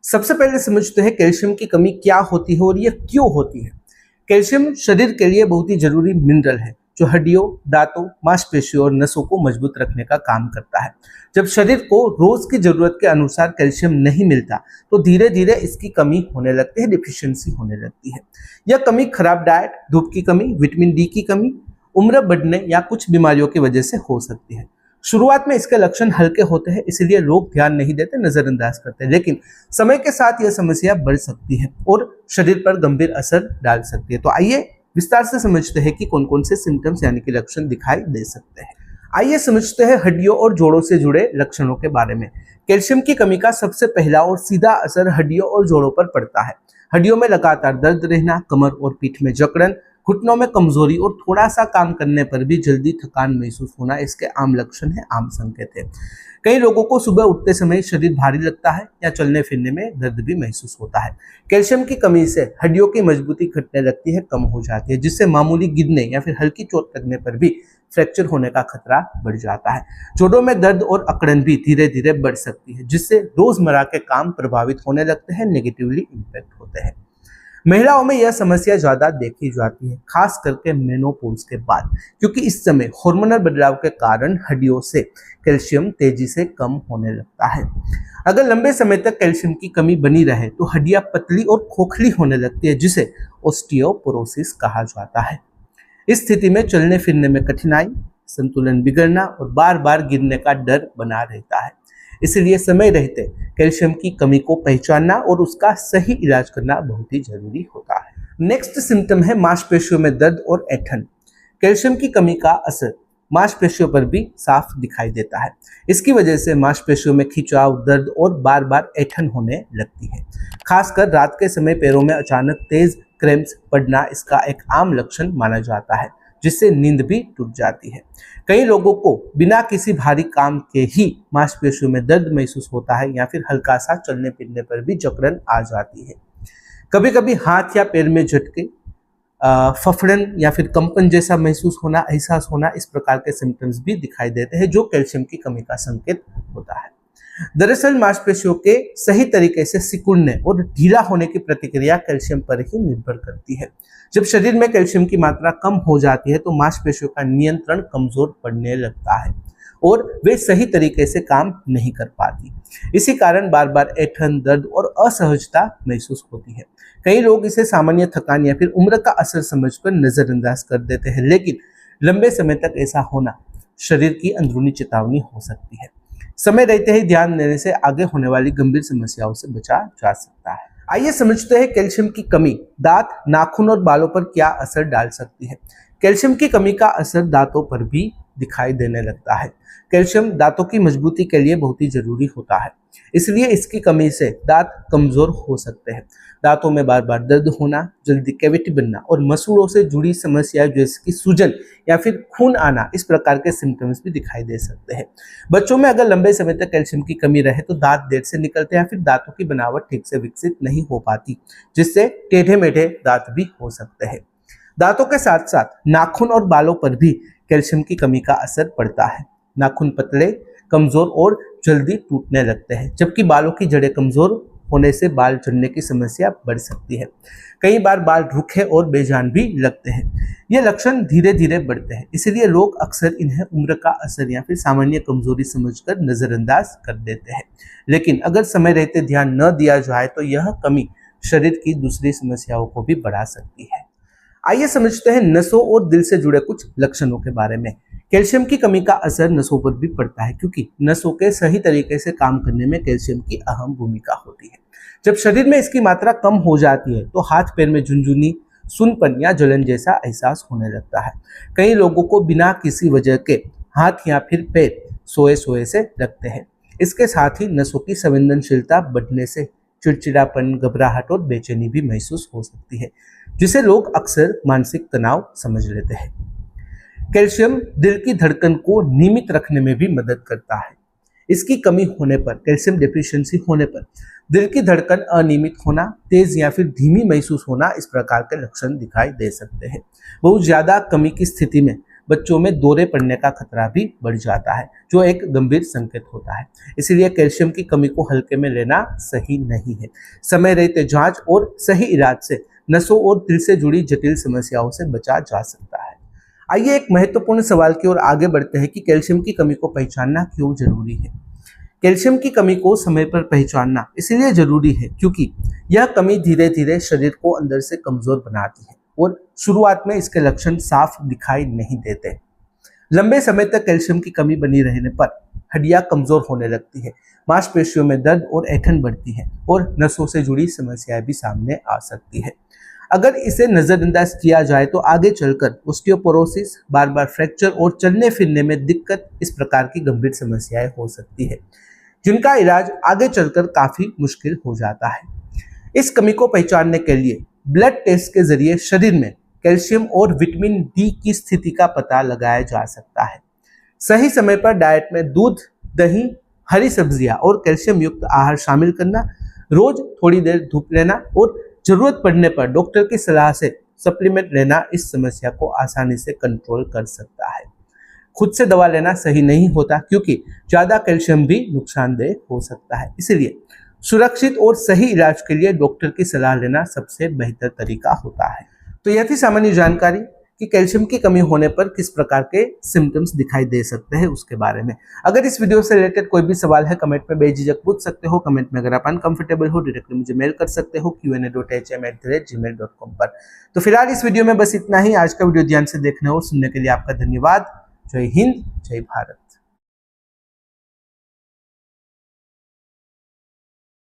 सबसे पहले समझते हैं कैल्शियम की कमी क्या होती है और ये क्यों होती है। कैल्शियम शरीर के लिए बहुत ही जरूरी मिनरल है जो हड्डियों, दांतों, मांसपेशियों और नसों को मजबूत रखने का काम करता है। जब शरीर को रोज की जरूरत के अनुसार कैल्शियम नहीं मिलता तो धीरे धीरे इसकी कमी होने लगती है, डिफिशियंसी होने लगती है। यह कमी खराब डाइट, धूप की कमी, विटामिन डी की कमी, उम्र बढ़ने या कुछ बीमारियों की वजह से हो सकती है। शुरुआत में इसके लक्षण हल्के होते हैं, इसलिए लोग ध्यान नहीं देते, नजरअंदाज करते हैं, लेकिन समय के साथ यह समस्या बढ़ सकती है और शरीर पर गंभीर असर डाल सकती है। तो आइए विस्तार से समझते हैं कि कौन कौन से सिम्टम्स यानी कि लक्षण दिखाई दे सकते हैं। आइए समझते हैं हड्डियों और जोड़ों से जुड़े लक्षणों के बारे में। कैल्शियम की कमी का सबसे पहला और सीधा असर हड्डियों और जोड़ों पर पड़ता है। हड्डियों में लगातार दर्द रहना, कमर और पीठ में जकड़न, घुटनों में कमजोरी और थोड़ा सा काम करने पर भी जल्दी थकान महसूस होना इसके आम लक्षण है, आम संकेत है। कई लोगों को सुबह उठते समय शरीर भारी लगता है या चलने फिरने में दर्द भी महसूस होता है। कैल्शियम की कमी से हड्डियों की मजबूती घटने लगती है, कम हो जाती है, जिससे मामूली गिरने या फिर हल्की चोट लगने पर भी फ्रैक्चर होने का खतरा बढ़ जाता है। जोड़ों में दर्द और अकड़न भी धीरे धीरे बढ़ सकती है, जिससे रोजमर्रा के काम प्रभावित होने लगते हैं, नेगेटिवली इम्पैक्ट होते हैं। महिलाओं में यह समस्या ज्यादा देखी जाती है, खास करके मेनोपॉज के बाद, क्योंकि इस समय हार्मोनल बदलाव के कारण हड्डियों से कैल्शियम तेजी से कम होने लगता है। अगर लंबे समय तक कैल्शियम की कमी बनी रहे तो हड्डियां पतली और खोखली होने लगती है, जिसे ऑस्टियोपोरोसिस कहा जाता है। इस स्थिति में चलने फिरने में कठिनाई, संतुलन बिगड़ना और बार बार गिरने का डर बना रहता है। इसलिए समय रहते कैल्शियम की कमी को पहचानना और उसका सही इलाज करना बहुत ही जरूरी होता है। नेक्स्ट सिम्टम है मांसपेशियों में दर्द और ऐंठन। कैल्शियम की कमी का असर मांसपेशियों पर भी साफ दिखाई देता है। इसकी वजह से मांसपेशियों में खिंचाव, दर्द और बार बार ऐंठन होने लगती है। खासकर रात के समय पैरों में अचानक तेज क्रैम्प्स पड़ना इसका एक आम लक्षण माना जाता है, जिससे नींद भी टूट जाती है। कई लोगों को बिना किसी भारी काम के ही मांसपेशियों में दर्द महसूस होता है या फिर हल्का सा चलने फिरने पर भी जकड़न आ जाती है। कभी कभी हाथ या पैर में झटके, फफड़न या फिर कंपन जैसा महसूस होना, एहसास होना, इस प्रकार के सिम्टम्स भी दिखाई देते हैं, जो कैल्शियम की कमी का संकेत होता है। दरअसल मांसपेशियों के सही तरीके से सिकुड़ने और ढीला होने की प्रतिक्रिया कैल्शियम पर ही निर्भर करती है। जब शरीर में कैल्शियम की मात्रा कम हो जाती है तो मांसपेशियों का नियंत्रण कमजोर पड़ने लगता है और वे सही तरीके से काम नहीं कर पाती। इसी कारण बार बार ऐंठन, दर्द और असहजता महसूस होती है। कई लोग इसे सामान्य थकान या फिर उम्र का असर समझकर नजरअंदाज कर देते हैं, लेकिन लंबे समय तक ऐसा होना शरीर की अंदरूनी चेतावनी हो सकती है। समय रहते ही ध्यान देने से आगे होने वाली गंभीर समस्याओं से बचा जा सकता है। आइए समझते हैं कैल्शियम की कमी दांत, नाखून और बालों पर क्या असर डाल सकती है। कैल्शियम की कमी का असर दांतों पर भी दिखाई देने लगता है। कैल्शियम दांतों की मजबूती के लिए बहुत ही जरूरी होता है, इसलिए इसकी कमी से दांत कमजोर हो सकते हैं। दांतों में बार बार दर्द होना, जल्दी कैविटी बनना और मसूड़ों से जुड़ी समस्याएं जैसे कि सूजन या फिर खून आना, इस प्रकार के सिम्टम्स भी दिखाई दे सकते हैं। बच्चों में अगर लंबे समय तक कैल्शियम की कमी रहे तो दांत देर से निकलते हैं या फिर दांतों की बनावट ठीक से विकसित नहीं हो पाती, जिससे टेढ़े मेढ़े दांत भी हो सकते हैं। दांतों के साथ साथ नाखून और बालों पर भी कैल्शियम की कमी का असर पड़ता है। नाखून पतले, कमजोर और जल्दी टूटने लगते हैं, जबकि बालों की जड़ें कमजोर होने से बाल झड़ने की समस्या बढ़ सकती है। कई बार बाल रूखे और बेजान भी लगते हैं। ये लक्षण धीरे धीरे बढ़ते हैं, इसलिए लोग अक्सर इन्हें उम्र का असर या फिर सामान्य कमजोरी समझकर नजरअंदाज कर देते हैं। लेकिन अगर समय रहते ध्यान न दिया जाए तो यह कमी शरीर की दूसरी समस्याओं को भी बढ़ा सकती है। आइए समझते हैं नसों और दिल से जुड़े कुछ लक्षणों के बारे में। कैल्शियम की कमी का असर नसों पर भी पड़ता है, क्योंकि नसों के सही तरीके से काम करने में कैल्शियम की अहम भूमिका होती है। जब शरीर में इसकी मात्रा कम हो जाती है तो हाथ पैर में झुनझुनी, सुनपन या जलन जैसा एहसास होने लगता है। कई लोगों को बिना किसी वजह के हाथ या फिर पैर सोए सोए से लगते हैं। इसके साथ ही नसों की संवेदनशीलता बढ़ने से चिड़चिड़ापन, घबराहट और बेचैनी भी महसूस हो सकती है, जिसे लोग अक्सर मानसिक तनाव समझ लेते हैं। कैल्शियम दिल की धड़कन को नियमित रखने में भी मदद करता है। इसकी कमी होने पर, कैल्शियम डेफिशिएंसी होने पर दिल की धड़कन अनियमित होना, तेज या फिर धीमी महसूस होना, इस प्रकार के लक्षण दिखाई दे सकते हैं। बहुत ज्यादा कमी की स्थिति में बच्चों में दौरे पड़ने का खतरा भी बढ़ जाता है, जो एक गंभीर संकेत होता है। इसीलिए कैल्शियम की कमी को हल्के में लेना सही नहीं है। समय रहते जांच और सही इलाज से नसों और दिल से जुड़ी जटिल समस्याओं से बचा जा सकता है। आइए एक महत्वपूर्ण सवाल की ओर आगे बढ़ते हैं कि कैल्शियम की कमी को पहचानना क्यों जरूरी है। कैल्शियम की कमी को समय पर पहचानना इसलिए जरूरी है क्योंकि यह कमी धीरे धीरे शरीर को अंदर से कमजोर बनाती है और शुरुआत में इसके लक्षण साफ दिखाई नहीं देते। लंबे समय तक कैल्शियम की कमी बनी रहने पर हड्डियां कमजोर होने लगती है, मांसपेशियों में दर्द और ऐंठन बढ़ती है और नसों से जुड़ी समस्याएं भी सामने आ सकती है। अगर इसे नजरअंदाज किया जाए तो आगे चलकर ऑस्टियोपोरोसिस, बार बार फ्रैक्चर और चलने फिरने में दिक्कत, इस प्रकार की गंभीर समस्याएं हो सकती है, जिनका इलाज आगे चलकर काफी मुश्किल हो जाता है। इस कमी को पहचानने के लिए ब्लड टेस्ट के जरिए शरीर में कैल्शियम और विटामिन डी की स्थिति का पता लगाया जा सकता है। सही समय पर डाइट में दूध, दही, हरी सब्जियां और कैल्शियम युक्त आहार शामिल करना, रोज थोड़ी देर धूप लेना और जरूरत पड़ने पर डॉक्टर की सलाह से सप्लीमेंट लेना इस समस्या को आसानी से कंट्रोल कर सकता है। खुद से दवा लेना सही नहीं होता क्योंकि ज्यादा कैल्शियम भी नुकसानदेह हो सकता है। इसलिए सुरक्षित और सही इलाज के लिए डॉक्टर की सलाह लेना सबसे बेहतर तरीका होता है। तो यह थी सामान्य जानकारी कि कैल्शियम की कमी होने पर किस प्रकार के सिम्टम्स दिखाई दे सकते हैं उसके बारे में। अगर इस वीडियो से रिलेटेड कोई भी सवाल है कमेंट में बेझिझक पूछ सकते हो। कमेंट में अगर आप अनकंफर्टेबल हो डायरेक्टली मुझे मेल कर सकते हो qa.hm@gmail.com पर। तो फिलहाल इस वीडियो में बस इतना ही। आज का वीडियो ध्यान से देखने और सुनने के लिए आपका धन्यवाद। जय हिंद, जय भारत।